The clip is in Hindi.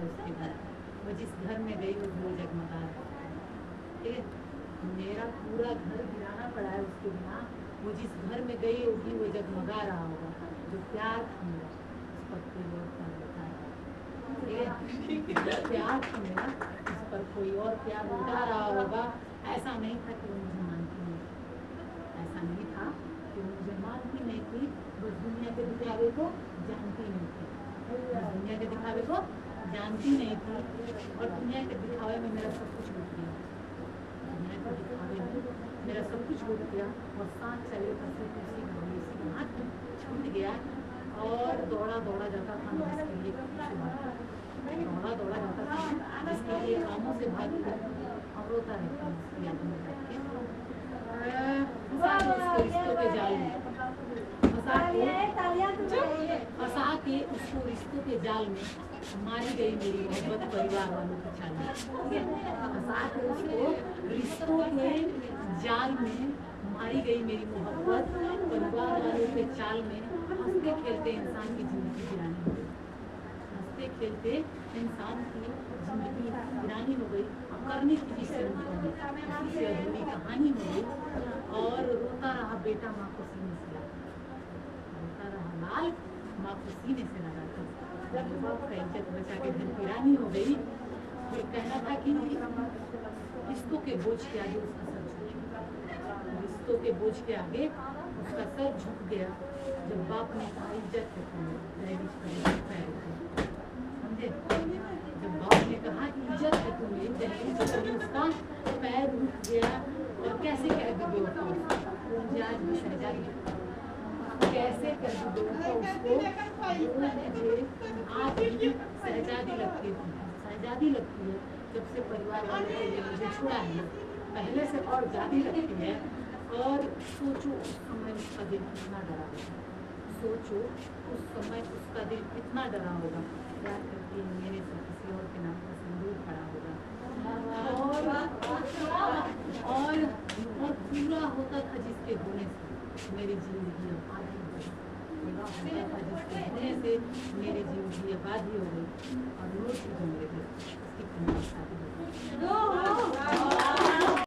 है उसके घर, वो जिस घर में गई वो जगमगा रहा है। ठीक है, मेरा पूरा घर गिराना पड़ा है उसके बिना, वो जिस घर में गई होगी वो जगमगा रहा होगा। जो प्यार था मेरा उस पर कोई और प्यार होता है, ठीक है, प्यार था मेरा उस पर कोई और प्यार उठा रहा होगा। ऐसा नहीं था कि वो मुझे मानती नहीं, ऐसा नहीं था कि वो मुझे मानती नहीं थी, बस दुनिया के दिखावे को जानती नहीं थी, बस दुनिया के दिखावे को जानती नहीं थी। और दुनिया के दिखावे में मेरा सब कुछ लूट गया, दुनिया के दिखावे में मेरा सब कुछ लूट गया। और सांस चले फंसी उसी का हाथ छूट गया और दौड़ा दौड़ा जाता था मैं इसके लिए, दौड़ा दौड़ा जाता था जिसके लिए कामों से भाग और रोता रहता है उसकी याद में बैठ के, रिश्तों के जाल में फंसा के उसको रिश्तों के जाल में मारी गई मेरी मोहब्बत परिवार वालों की चाल में, फंसा के उसको रिश्तों के जाल में मारी गई मेरी मोहब्बत परिवार वालों के चाल में। हंसते खेलते इंसान की जिंदगी गिरानी हो गई, हंसते खेलते इंसान की जिंदगी गिरानी हो गई। करनी थी जिससे उससे अधूरी कहानी हो गई। और रोता रहा बेटा माँ को सीने से लगा, रोता रहा लाल माँ को सीने से लगा कर, जब बाप का इज्जत बचा के घर गिरानी हो गई। फिर कहना था कि रिश्तों के बोझ के आगे उसका सर झुक गया, रिश्तों के बोझ के आगे उसका सर झुक गया। जब बाप ने कहा इज्जत है समझे, जब बाप ने कहा इज्जत है तुम्हें, जब उसका पैर रुक गया। और कैसे कह दी बेवफा उसको, मुझे आज भी शहजादी कैसे कर दी बेवफा उसको, मुझे आज भी शहजादी लगती है, शहजादी लगती है। जब से परिवार वालों के लिए मुझे छुड़ा है, पहले से और ज़्यादा लगती है। और सोचो उस समय उसका दिल कितना डरा होगा, सोचो उस समय उसका दिल कितना डरा होगा। प्यार करती है मेरे से किसी और के नाम का सिंदूर पड़ा होगा। और पूरा होता था जिसके होने से मेरी जिंदगी आबादी हो गई, पूरा होता था जिसके होने से मेरी जिंदगी आबादी हो गई। और रोज जो मेरे घर उसकी शादी हो गई।